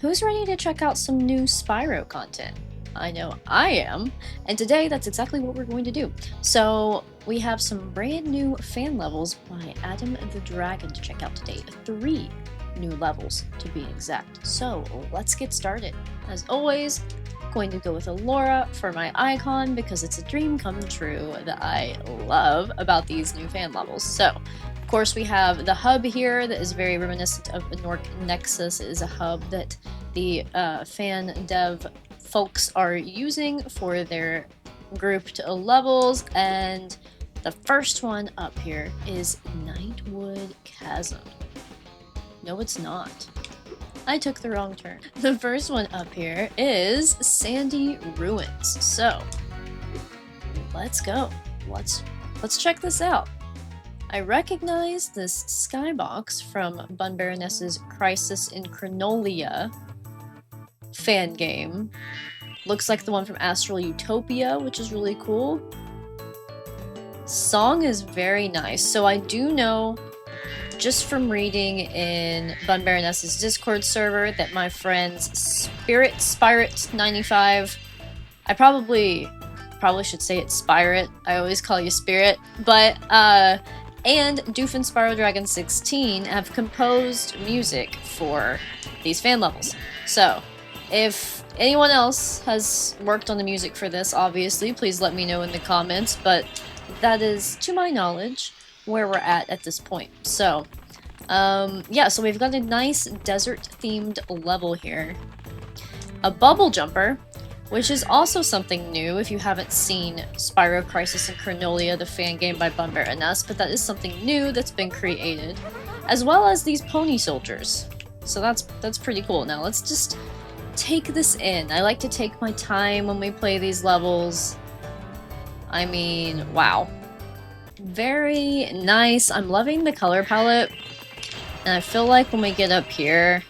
Who's ready to check out some new Spyro content? I know I am, and today that's exactly what we're going to do. So we have some brand new fan levels by Adam the Dragon to check out today. 3 new levels to be exact. So let's get started. As always, going to go with Elora for my icon because it's a dream come true that I love about these new fan levels. So, of course, we have the hub here that is very reminiscent of Nork Nexus. It is a hub that the fan dev folks are using for their grouped levels, and the first one up here is Nightwood Chasm. No, it's not. I took the wrong turn. The first one up here is Sandy Ruins. So, let's go. Let's check this out. I recognize this skybox from Bun Baroness's Crisis in Chronolia fan game. Looks like the one from Astral Utopia, which is really cool. Song is very nice. So I do know, just from reading in Bun Baroness's Discord server, that my friends Spirit95, I probably should say it's Spirit. I always call you Spirit, but and Doofin Spyro the Dragon 16 have composed music for these fan levels. So, if anyone else has worked on the music for this, obviously, please let me know in the comments, but that is, to my knowledge, where we're at this point. So, yeah, so we've got a nice desert-themed level here. A bubble jumper, which is also something new if you haven't seen Spyro Crisis in Chronolia, the fan game by Bun Baroness, but that is something new that's been created, as well as these pony soldiers. So that's pretty cool. Now let's just take this in. I like to take my time when we play these levels. I mean, wow. Very nice. I'm loving the color palette, and I feel like when we get up here,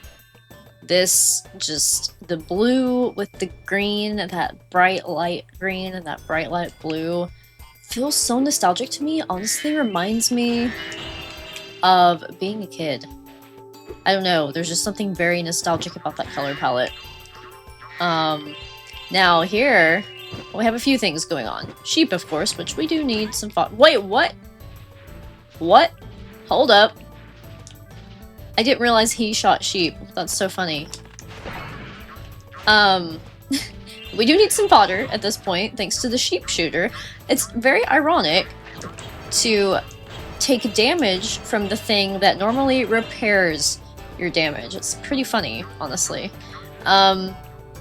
the blue with the green, that bright light green and that bright light blue, feels so nostalgic to me. Honestly, reminds me of being a kid. I don't know, there's just something very nostalgic about that color palette. Now here, we have a few things going on. Sheep, of course, which we do need some fodder. Wait, what? What? Hold up. I didn't realize he shot sheep. That's so funny. We do need some fodder at this point, thanks to the sheep shooter. It's very ironic to take damage from the thing that normally repairs your damage. It's pretty funny, honestly.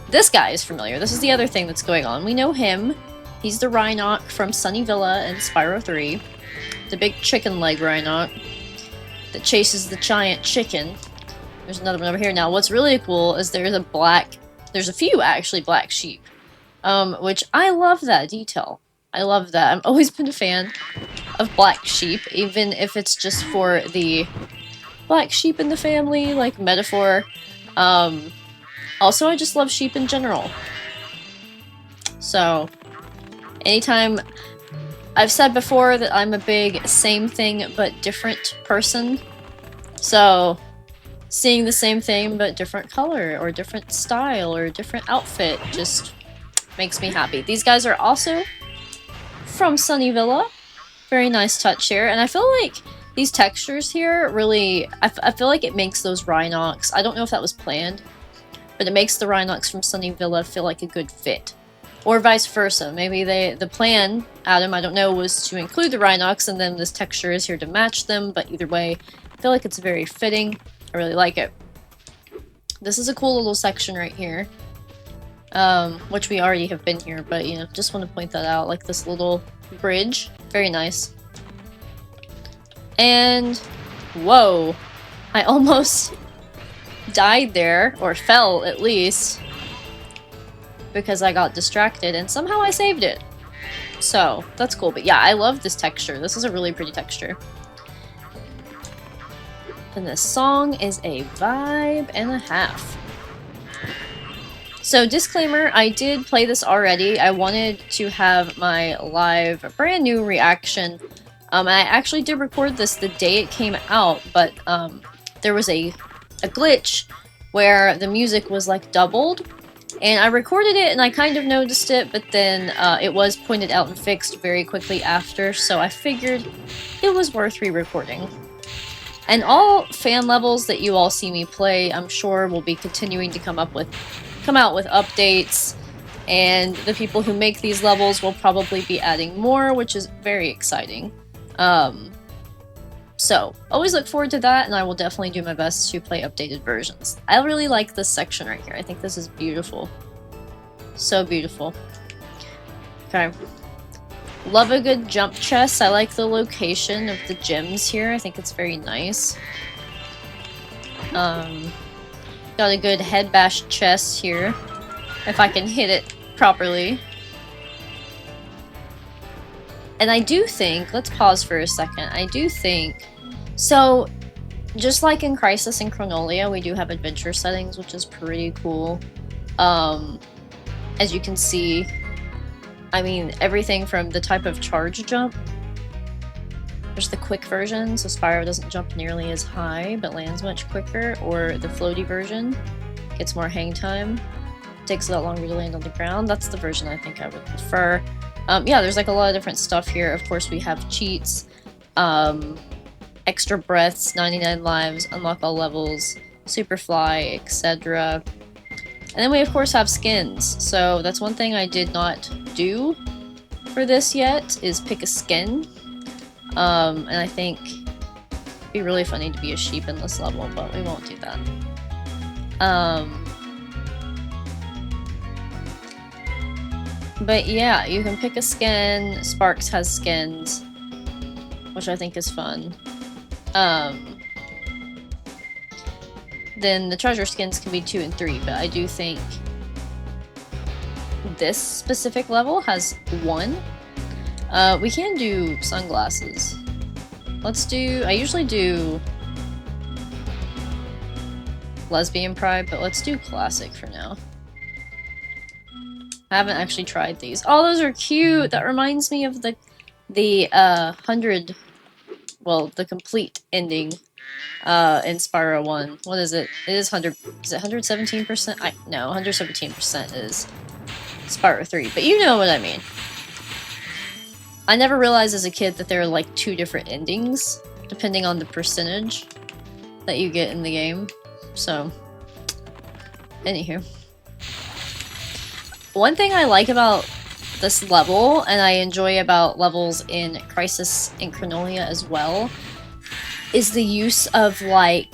This guy is familiar. This is the other thing that's going on. We know him. He's the Rhinoc from Sunny Villa and Spyro 3. The big chicken leg Rhinoc that chases the giant chicken. There's another one over here. Now, what's really cool is there's a few actually black sheep, which I love that detail. I love that. I've always been a fan of black sheep, even if it's just for the black sheep in the family, like metaphor. Also, I just love sheep in general. So, anytime... I've said before that I'm a big same thing but different person. So, seeing the same thing but different color or different style or different outfit just makes me happy. These guys are also from Sunny Villa. Very nice touch here. And I feel like these textures here really... I feel like it makes those Rhinocs... I don't know if that was planned, but it makes the Rhinocs from Sunny Villa feel like a good fit. Or vice versa. Maybe the plan, Adam, I don't know, was to include the Rhinocs and then this texture is here to match them, but either way, I feel like it's very fitting. I really like it. This is a cool little section right here, which we already have been here, but, you know, just want to point that out, like this little bridge. Very nice. And, whoa, I almost died there, or fell at least, because I got distracted, and somehow I saved it. So, that's cool. But yeah, I love this texture. This is a really pretty texture. And this song is a vibe and a half. So, disclaimer, I did play this already. I wanted to have my live, brand new reaction. I actually did record this the day it came out, but there was a glitch where the music was like doubled. And I recorded it and I kind of noticed it, but then it was pointed out and fixed very quickly after, so I figured it was worth re-recording. And all fan levels that you all see me play, I'm sure will be continuing to come out with updates, and the people who make these levels will probably be adding more, which is very exciting. So, always look forward to that, and I will definitely do my best to play updated versions. I really like this section right here. I think this is beautiful. So beautiful. Okay. Love a good jump chest. I like the location of the gems here. I think it's very nice. Got a good head bash chest here. If I can hit it properly. And I do think, let's pause for a second, I do think, so just like in Crisis and Chronolia, we do have adventure settings, which is pretty cool. As you can see, I mean, everything from the type of charge jump, there's the quick version, so Spyro doesn't jump nearly as high, but lands much quicker, or the floaty version, gets more hang time, takes a lot longer to land on the ground. That's the version I think I would prefer. Yeah, there's like a lot of different stuff here. Of course, we have cheats, extra breaths, 99 lives, unlock all levels, superfly, etc. And then we of course have skins. So that's one thing I did not do for this yet, is pick a skin. And I think it'd be really funny to be a sheep in this level, but we won't do that. But yeah, you can pick a skin. Sparks has skins, which I think is fun. Then the treasure skins can be 2 and 3, but I do think this specific level has 1. We can do sunglasses. Let's do, I usually do lesbian pride, but let's do classic for now. I haven't actually tried these. Oh, those are cute! That reminds me of the 100, well, the complete ending in Spyro 1. What is it? It is 100, is it 117%? No, 117% is Spyro 3, but you know what I mean. I never realized as a kid that there are like 2 different endings, depending on the percentage that you get in the game. So, anywho. One thing I like about this level, and I enjoy about levels in Crisis and Chronolia as well, is the use of, like,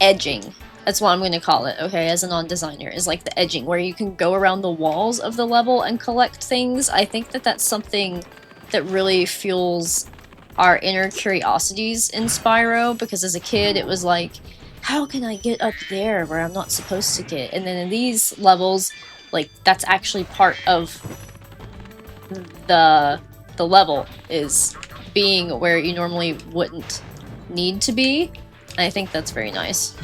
edging. That's what I'm going to call it, okay, as a non-designer, is like the edging, where you can go around the walls of the level and collect things. I think that that's something that really fuels our inner curiosities in Spyro, because as a kid it was like, how can I get up there where I'm not supposed to get? And then in these levels, like, that's actually part of the level, is being where you normally wouldn't need to be. And I think that's very nice.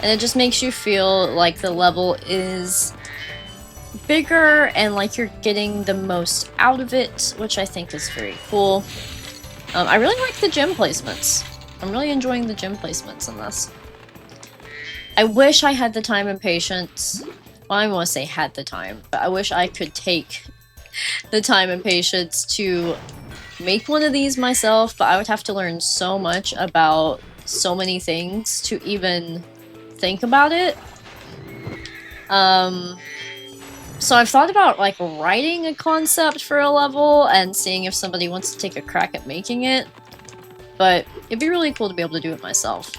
And it just makes you feel like the level is bigger and like you're getting the most out of it, which I think is very cool. I really like the gem placements. I'm really enjoying the gem placements in this. I wish I had the time and patience. Well, I want to say had the time, but I wish I could take the time and patience to make one of these myself, but I would have to learn so much about so many things to even think about it. So I've thought about like writing a concept for a level and seeing if somebody wants to take a crack at making it, but it'd be really cool to be able to do it myself.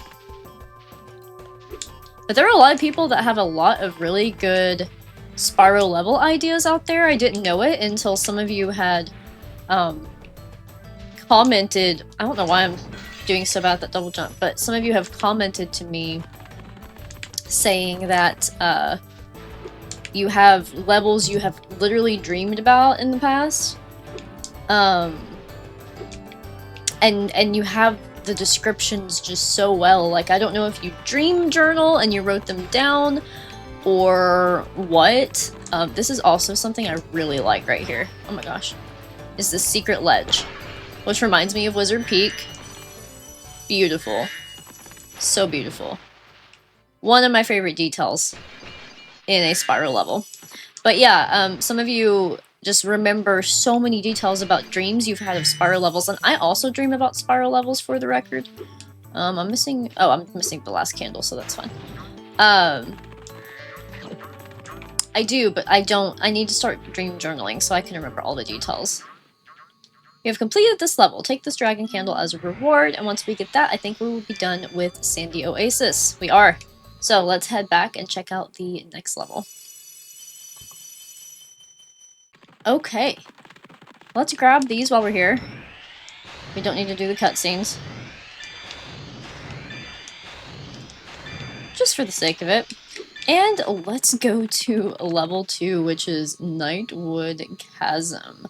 But there are a lot of people that have a lot of really good Spyro level ideas out there. I didn't know it until some of you had commented. I don't know why I'm doing so bad at that double jump, but some of you have commented to me saying that you have levels you have literally dreamed about in the past. And you have the descriptions just so well. Like, I don't know if you dream journal and you wrote them down or what. This is also something I really like right here. Oh my gosh. Is the secret ledge, which reminds me of Wizard Peak. beautiful. So beautiful. One of my favorite details in a Spyro level. But yeah, some of you just remember so many details about dreams you've had of Spyro levels, and I also dream about Spyro levels for the record. I'm missing the last candle, so that's fine. I do, but I don't. I need to start dream journaling so I can remember all the details. We have completed this level. Take this dragon candle as a reward, and once we get that, I think we will be done with Sandy Oasis. We are. So let's head back and check out the next level. Okay. Let's grab these while we're here. We don't need to do the cutscenes. Just for the sake of it. And let's go to level 2, which is Nightwood Chasm.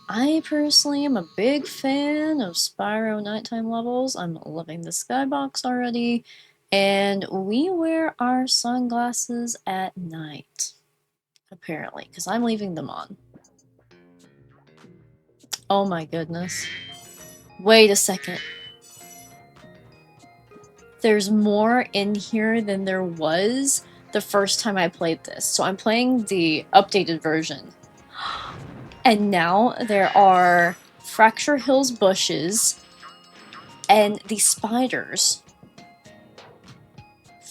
I personally am a big fan of Spyro nighttime levels. I'm loving the skybox already. And we wear our sunglasses at night. Apparently, because I'm leaving them on. Oh my goodness. Wait a second. There's more in here than there was the first time I played this. So I'm playing the updated version. And now there are Fracture Hills bushes and the spiders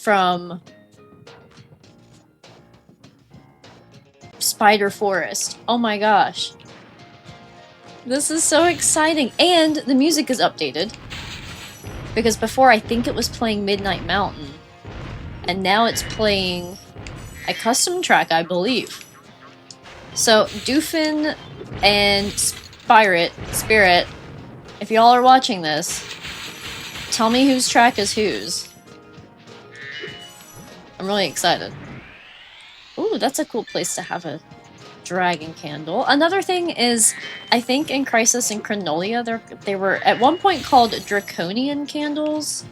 from Spider Forest. Oh my gosh. This is so exciting. And the music is updated. Because before I think it was playing Midnight Mountain. And now it's playing a custom track, I believe. So, Doofin and Spirit, if y'all are watching this, tell me whose track is whose. I'm really excited. Ooh, that's a cool place to have a dragon candle. Another thing is, I think in Crisis and Chronolia, they were at one point called draconian candles.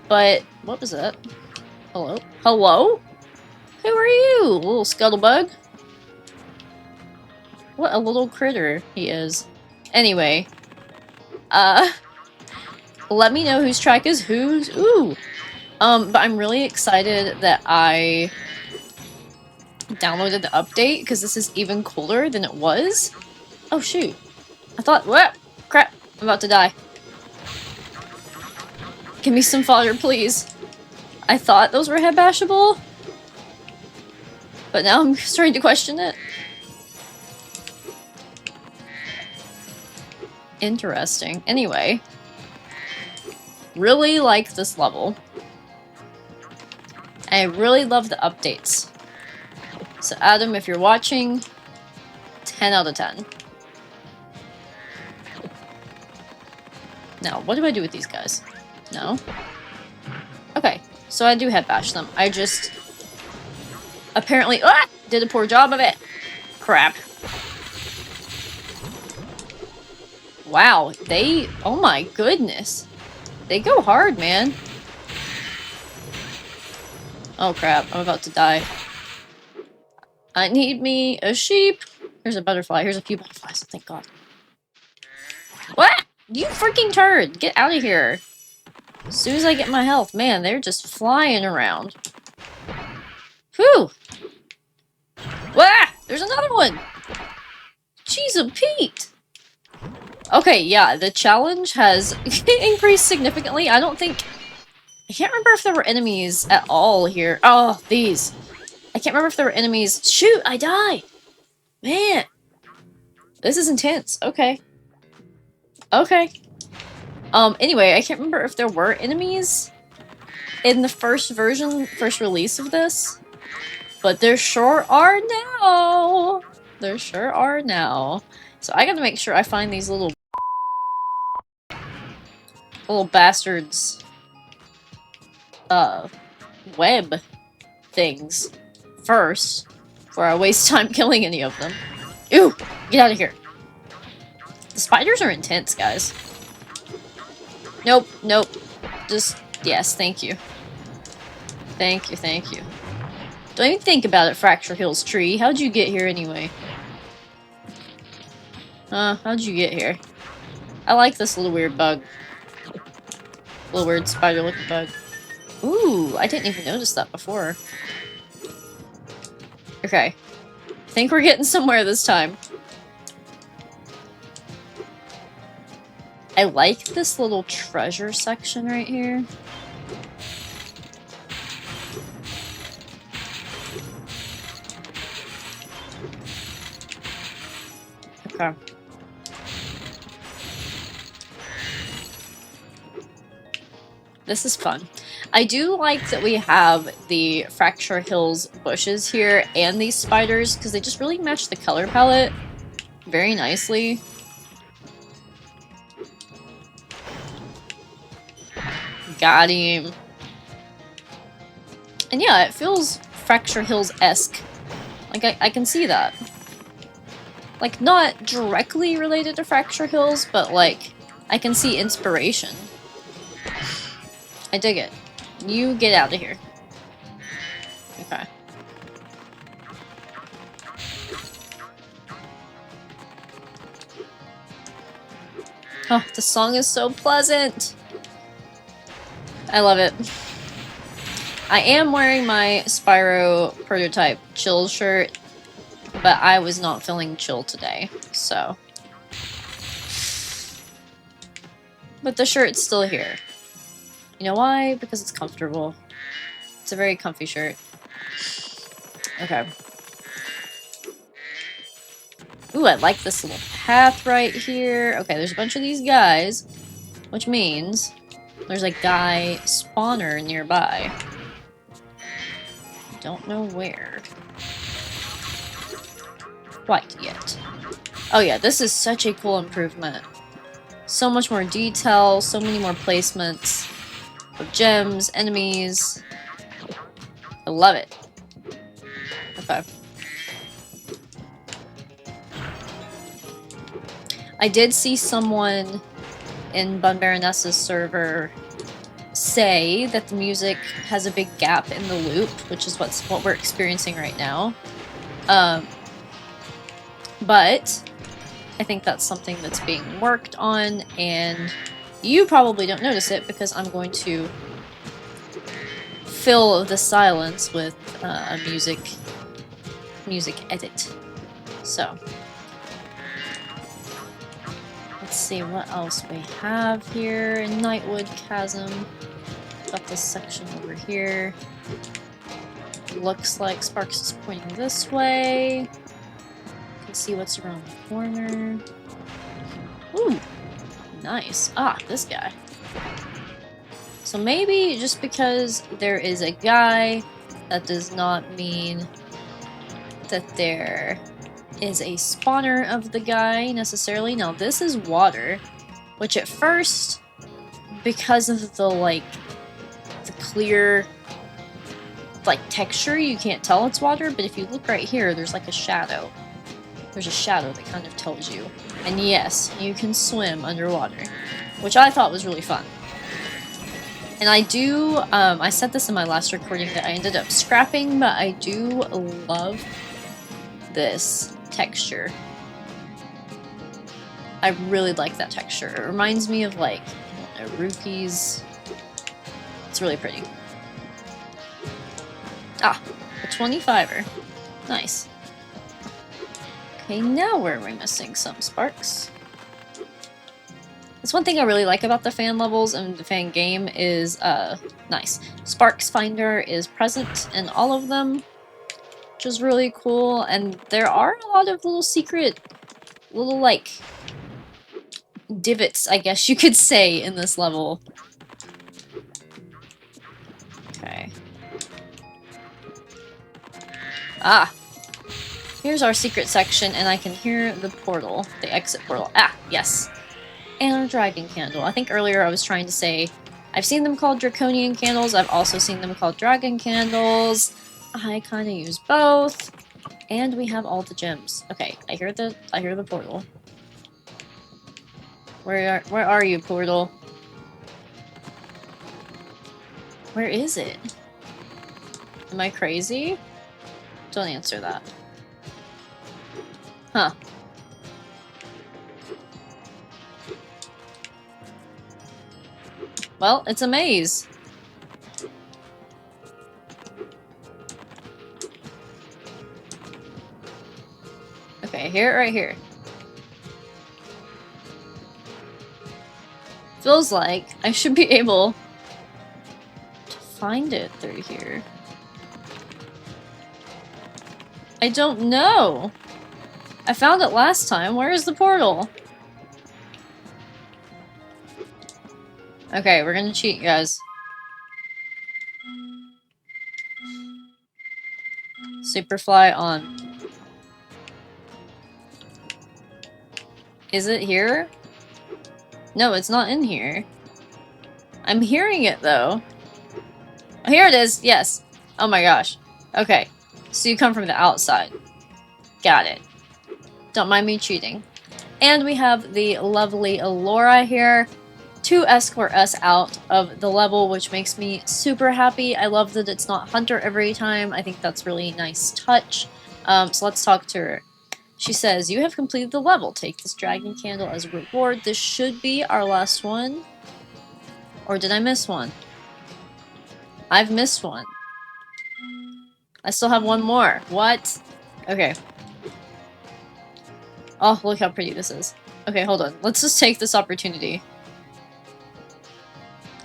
But, what was that? Hello? Hello? Who are you, little scuttlebug? What a little critter he is. Anyway, let me know whose track is whose. Ooh! But I'm really excited that I downloaded the update, because this is even cooler than it was. Oh shoot. I thought, what? Crap, I'm about to die. Give me some fodder, please. I thought those were head bashable, but now I'm starting to question it. Interesting. Anyway, really like this level. I really love the updates. So Adam, if you're watching, 10 out of 10. Now, what do I do with these guys? No? Okay, so I do head bash them. I just apparently did a poor job of it. Crap. Wow, oh my goodness. They go hard, man. Oh crap, I'm about to die. I need me a sheep. Here's a butterfly. Here's a few butterflies. Thank God. What? You freaking turd! Get out of here. As soon as I get my health, man, they're just flying around. Whew! Wah! There's another one! Jeez, a Pete! Okay, yeah, the challenge has increased significantly. I can't remember if there were enemies at all here. Oh, these. I can't remember if there were enemies. Shoot, I died! Man! This is intense. Okay. Okay. Anyway, I can't remember if there were enemies in the first release of this. But there sure are now! There sure are now. So I gotta make sure I find these little bastards web things first before I waste time killing any of them. Ew! Get out of here. The spiders are intense, guys. Nope, nope. Just, yes, thank you. Thank you, thank you. Don't even think about it, Fracture Hills tree. How'd you get here anyway? How'd you get here? I like this little weird bug. Little weird spider looking bug. Ooh, I didn't even notice that before. Okay. I think we're getting somewhere this time. I like this little treasure section right here. Okay. This is fun. I do like that we have the Fracture Hills bushes here and these spiders because they just really match the color palette very nicely. Got him. And yeah, it feels Fracture Hills-esque. Like, I can see that. Like, not directly related to Fracture Hills, but like, I can see inspiration. I dig it. You get out of here. Okay. Oh, the song is so pleasant! I love it. I am wearing my Spyro prototype chill shirt, but I was not feeling chill today, so. But the shirt's still here. You know why? Because it's comfortable. It's a very comfy shirt. Okay. Ooh, I like this little path right here. Okay, there's a bunch of these guys, which means there's a guy spawner nearby. Don't know where quite yet. Oh yeah, this is such a cool improvement. So much more detail, so many more placements of gems, enemies. I love it. Okay. I did see someone in Bun Baroness's server say that the music has a big gap in the loop, which is what we're experiencing right now. But I think that's something that's being worked on, and you probably don't notice it because I'm going to fill the silence with a music edit. So let's see what else we have here in Nightwood Chasm. Got this section over here. Looks like Sparks is pointing this way. Can see what's around the corner. Ooh, nice. Ah, this guy. So maybe just because there is a guy, that does not mean that there is a spawner of the guy necessarily. Now this is water, which at first, because of the the clear texture, you can't tell it's water, but if you look right here, there's like a shadow. There's a shadow that kind of tells you. And yes, you can swim underwater, which I thought was really fun. And I do, I said this in my last recording that I ended up scrapping, but I do love this texture. I really like that texture. It reminds me of I don't know, rupees. It's really pretty. Ah, a 25er. Nice. Okay, now where are we missing some sparks? That's one thing I really like about the fan levels and the fan game is, nice. Sparks Finder is present in all of them, which is really cool, and there are a lot of little secret, divots, I guess you could say, in this level. Okay. Ah! Here's our secret section, and I can hear the portal, the exit portal. Ah, yes. And a dragon candle. I think earlier I was trying to say, I've seen them called draconian candles, I've also seen them called dragon candles. I kind of use both. And we have all the gems. Okay, I hear the portal. Where are you, portal? Where is it? Am I crazy? Don't answer that. Huh. Well, it's a maze. Okay, here, right here. Feels like I should be able to find it through here. I don't know. I found it last time. Where is the portal? Okay, we're gonna cheat, guys. Superfly on. Is it here? No, it's not in here. I'm hearing it, though. Oh, here it is. Yes. Oh my gosh. Okay. So you come from the outside. Got it. Don't mind me cheating. And we have the lovely Elora here to escort us out of the level, which makes me super happy. I love that it's not Hunter every time. I think that's really nice touch. So let's talk to her. She says, "You have completed the level. Take this dragon candle as a reward. This should be our last one. Or did I miss one? I've missed one. I still have one more. What? Okay. Oh, look how pretty this is. Okay, hold on. Let's just take this opportunity.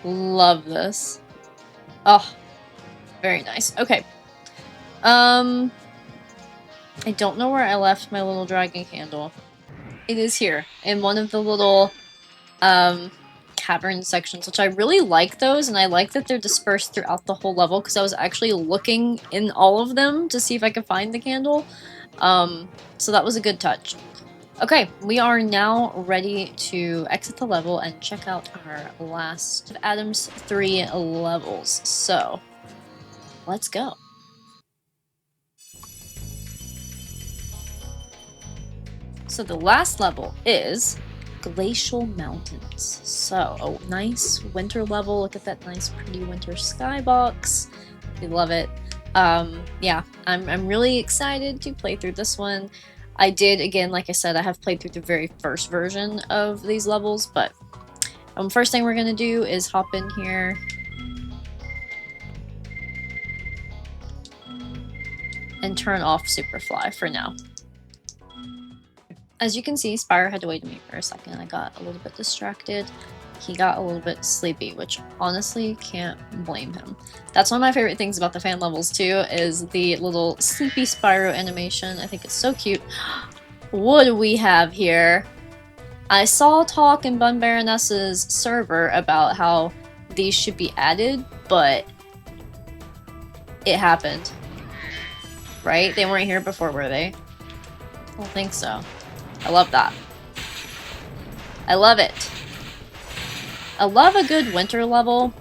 Love this. Oh, very nice. Okay. I don't know where I left my little dragon candle. It is here, in one of the little, cavern sections, which I really like those, and I like that they're dispersed throughout the whole level, because I was actually looking in all of them to see if I could find the candle. So that was a good touch. Okay, we are now ready to exit the level and check out our last of Adam's 3 levels. So, let's go. So the last level is Glacial Mountains. So, a nice winter level. Look at that nice pretty winter skybox. We love it. Yeah, I'm really excited to play through this one. I did, again, like I said, I have played through the very first version of these levels, but first thing we're going to do is hop in here. And turn off Superfly for now. As you can see, Spyro had to wait on me for a second. I got a little bit distracted. He got a little bit sleepy, which honestly can't blame him. That's one of my favorite things about the fan levels too, is the little sleepy Spyro animation. I think it's so cute. What do we have here? I saw talk in Bun Baroness's server about how these should be added, but it happened. Right? They weren't here before, were they? I don't think so. I love that. I love it. I love a good winter level.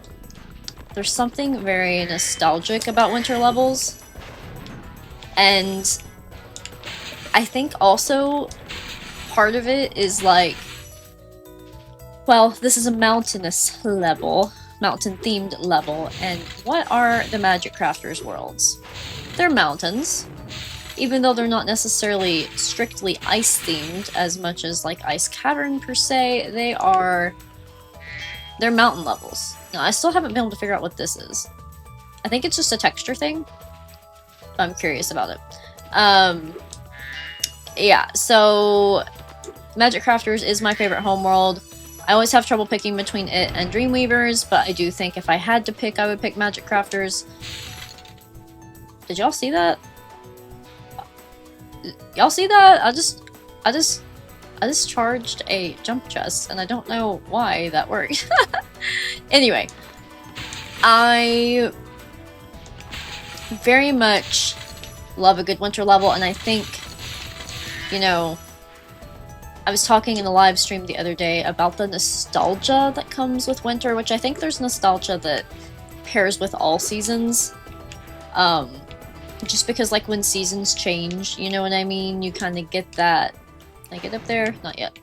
There's something very nostalgic about winter levels. And I think also part of it is like, well, this is a mountainous level, mountain-themed level, and what are the Magic Crafters worlds? They're mountains. Even though they're not necessarily strictly ice-themed as much as like Ice Cavern per se, they're mountain levels. Now, I still haven't been able to figure out what this is. I think it's just a texture thing. I'm curious about it. Yeah, so Magic Crafters is my favorite homeworld. I always have trouble picking between it and Dreamweavers, but I do think if I had to pick, I would pick Magic Crafters. Did y'all see that? Y'all see that? I just charged a jump chest, and I don't know why that worked. Anyway, I very much love a good winter level, and I think, you know, I was talking in a live stream the other day about the nostalgia that comes with winter, which I think there's nostalgia that pairs with all seasons. Just because, like, when seasons change, you know what I mean? You kind of get that. Can I get up there? Not yet.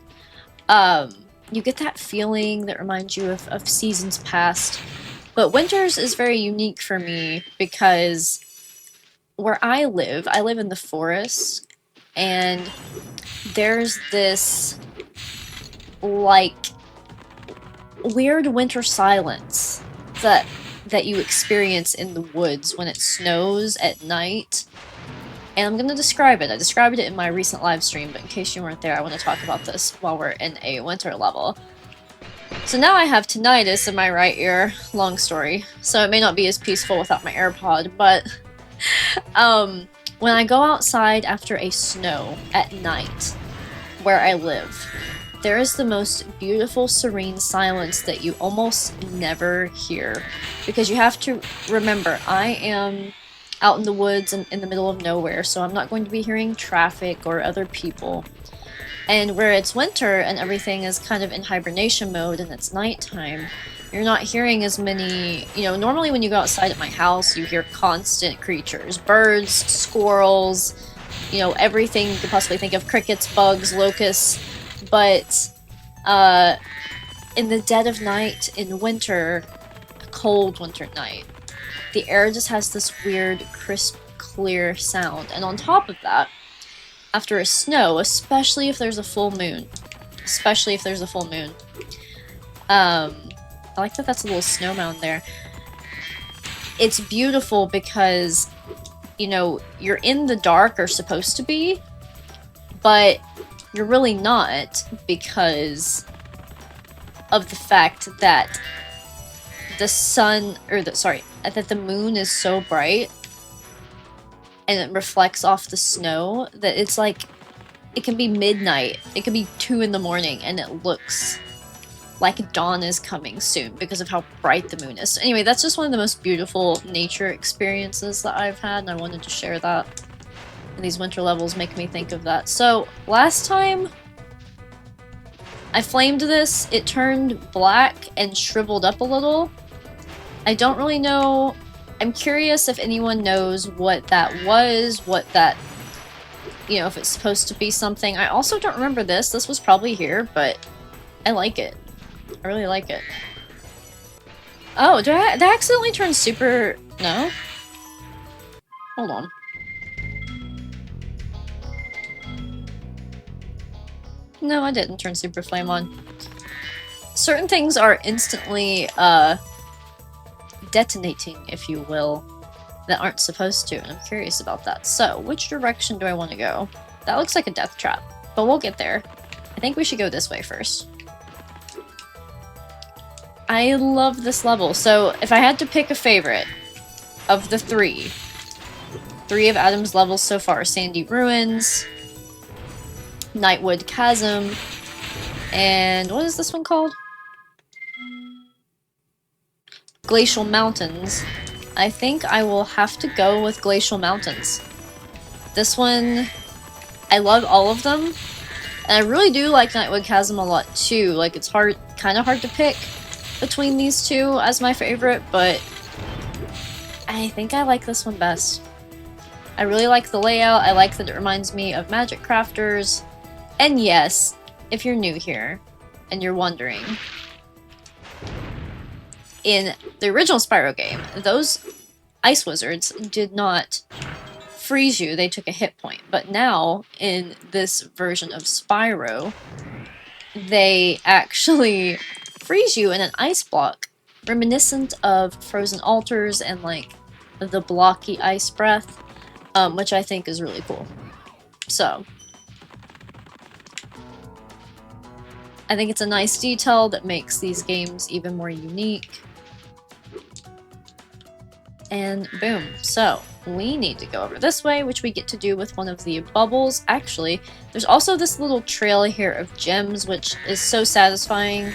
You get that feeling that reminds you of seasons past. But winters is very unique for me because where I live in the forest, and there's this, like, weird winter silence that you experience in the woods when it snows at night. And I'm going to describe it. I described it in my recent live stream, but in case you weren't there, I want to talk about this while we're in a winter level. So now I have tinnitus in my right ear, long story, so it may not be as peaceful without my AirPod, but when I go outside after a snow at night, where I live, there is the most beautiful, serene silence that you almost never hear, because you have to remember, I am out in the woods and in the middle of nowhere, so I'm not going to be hearing traffic or other people. And where it's winter and everything is kind of in hibernation mode and it's nighttime, you're not hearing as many, you know, normally when you go outside at my house, you hear constant creatures, birds, squirrels, you know, everything you could possibly think of, crickets, bugs, locusts, but in the dead of night, in winter, a cold winter night, the air just has this weird, crisp, clear sound, and on top of that, after a snow, especially if there's a full moon, I like that that's a little snow mound there. It's beautiful because, you know, you're in the dark, or supposed to be, but you're really not, because of the fact that the sun, that the moon is so bright and it reflects off the snow that it's like, it can be midnight, it can be 2 in the morning, and it looks like dawn is coming soon because of how bright the moon is. So anyway, that's just one of the most beautiful nature experiences that I've had, and I wanted to share that. And these winter levels make me think of that. So, last time I flamed this, it turned black and shriveled up a little. I don't really know. I'm curious if anyone knows what that was, what that, you know, if it's supposed to be something. I also don't remember this. This was probably here, but I like it. I really like it. Oh, did I accidentally turn super... No? Hold on. No, I didn't turn super flame on. Certain things are instantly, detonating, if you will, that aren't supposed to, and I'm curious about that. So, which direction do I want to go? That looks like a death trap, but we'll get there. I think we should go this way first. I love this level. So, if I had to pick a favorite of the three of Adam's levels so far, Sandy Ruins, Nightwood Chasm, and what is this one called? Glacial Mountains. I think I will have to go with Glacial Mountains. This one, I love all of them, and I really do like Nightwood Chasm a lot too. Like, it's kind of hard to pick between these two as my favorite, but I think I like this one best. I really like the layout. I like that it reminds me of Magic Crafters. And yes, if you're new here and you're wondering, in the original Spyro game, those ice wizards did not freeze you, they took a hit point. But now, in this version of Spyro, they actually freeze you in an ice block, reminiscent of Frozen Altars and, like, the blocky ice breath, which I think is really cool. So, I think it's a nice detail that makes these games even more unique. And boom. So, we need to go over this way, which we get to do with one of the bubbles. Actually, there's also this little trail here of gems, which is so satisfying.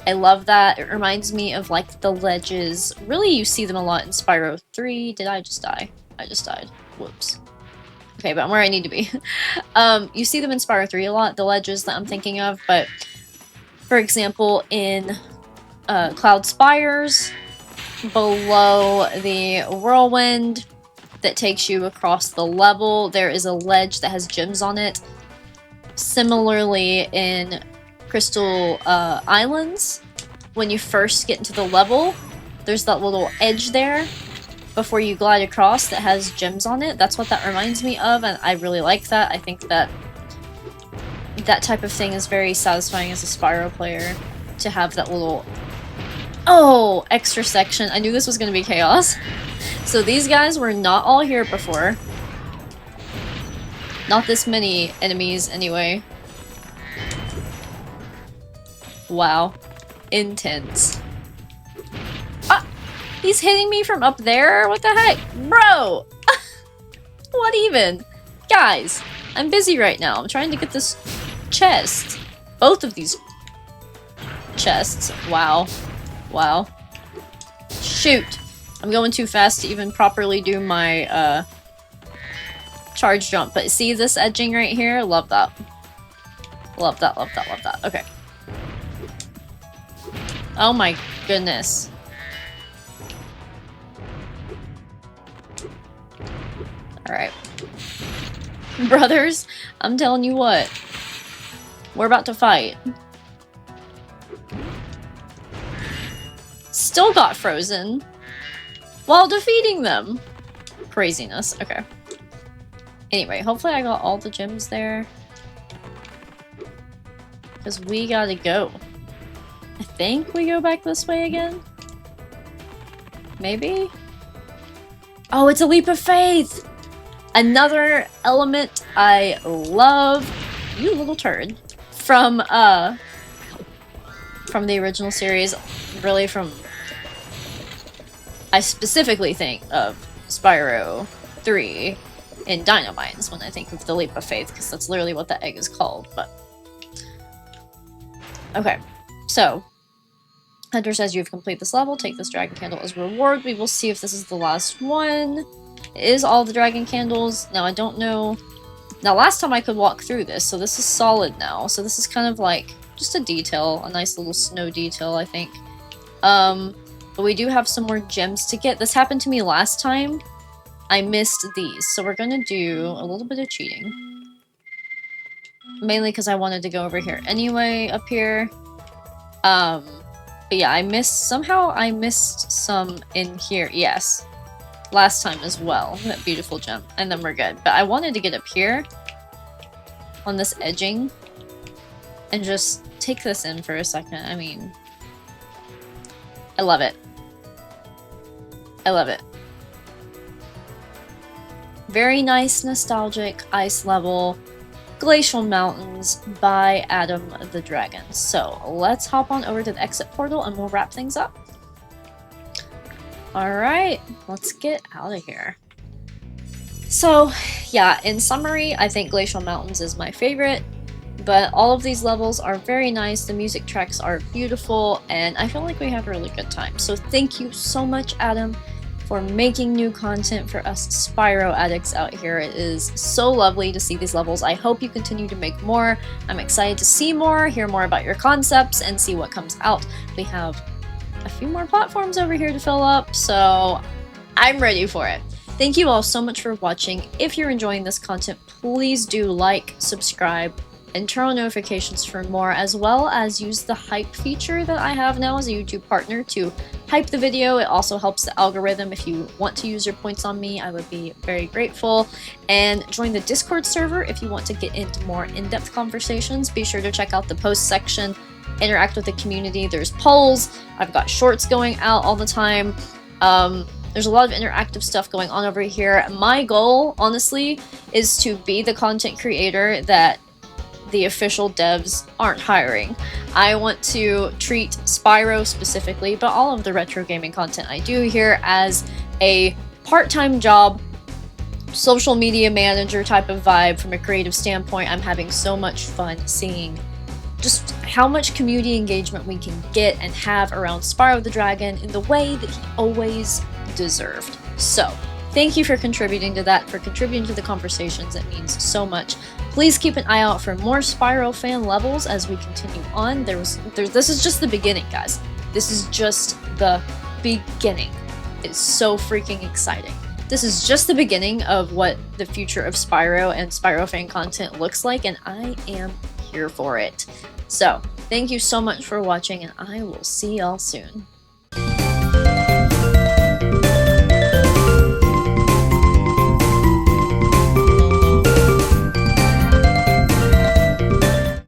I love that. It reminds me of, like, the ledges. Really, you see them a lot in Spyro 3. Did I just die? I just died. Whoops. Okay, but I'm where I need to be. You see them in Spyro 3 a lot, the ledges that I'm thinking of, but for example, in Cloud Spires, below the whirlwind that takes you across the level, there is a ledge that has gems on it. Similarly, in Crystal Islands, when you first get into the level, there's that little edge there before you glide across that has gems on it. That's what that reminds me of, and I really like that. I think that that type of thing is very satisfying as a Spyro player. to have that little... Oh! Extra section. I knew this was going to be chaos. So these guys were not all here before. Not this many enemies, anyway. Wow. Intense. Ah! He's hitting me from up there? What the heck? Bro! What even? Guys, I'm busy right now. I'm trying to get this chest. Both of these chests. Wow. Wow. Shoot! I'm going too fast to even properly do my, charge jump. But see this edging right here? Love that. Love that, love that, love that. Okay. Oh my goodness. Alright. Brothers, I'm telling you what. We're about to fight. Still got frozen while defeating them. Craziness. Okay. Anyway, hopefully I got all the gems there. Because we gotta go. I think we go back this way again? Maybe? Oh, it's a leap of faith! Another element I love. You little turd. From the original series. Really from... I specifically think of Spyro 3 in Dynamines when I think of the leap of faith, because that's literally what the egg is called, but... Okay, so... Hunter says you've completed this level, take this dragon candle as reward. We will see if this is the last one. It is all the dragon candles. Now, I don't know... Now, last time I could walk through this, so this is solid now. So this is kind of like just a detail, a nice little snow detail, I think. But we do have some more gems to get. This happened to me last time. I missed these, so we're gonna do a little bit of cheating. Mainly because I wanted to go over here anyway, up here. But yeah, somehow I missed some in here. Yes. Last time as well. That beautiful gem. And then we're good. But I wanted to get up here on this edging and just take this in for a second. I mean, I love it. I love it. Very nice, nostalgic ice level. Glacial Mountains by Adam the Dragon. So let's hop on over to the exit portal and we'll wrap things up. Alright, let's get out of here. So, yeah, in summary, I think Glacial Mountains is my favorite, but all of these levels are very nice, the music tracks are beautiful, and I feel like we have a really good time. So thank you so much, Adam, for making new content for us Spyro addicts out here. It is so lovely to see these levels. I hope you continue to make more. I'm excited to see more, hear more about your concepts, and see what comes out. We have a few more platforms over here to fill up, so I'm ready for it. Thank you all so much for watching. If you're enjoying this content, please do like, subscribe, and turn on notifications for more, as well as use the hype feature that I have now as a YouTube partner to hype the video. It also helps the algorithm. If you want to use your points on me, I would be very grateful. And join the Discord server if you want to get into more in-depth conversations. Be sure to check out the post section, interact with the community. There's polls. I've got shorts going out all the time. There's a lot of interactive stuff going on over here. My goal, honestly, is to be the content creator that the official devs aren't hiring. I want to treat Spyro specifically, but all of the retro gaming content I do here, as a part-time job, social media manager type of vibe. From a creative standpoint, I'm having so much fun seeing just how much community engagement we can get and have around Spyro the Dragon in the way that he always deserved. So, thank you for contributing to that, for contributing to the conversations. It means so much. Please keep an eye out for more Spyro fan levels as we continue on. This is just the beginning, guys. This is just the beginning. It's so freaking exciting. This is just the beginning of what the future of Spyro and Spyro fan content looks like, and I am here for it. So, thank you so much for watching, and I will see y'all soon.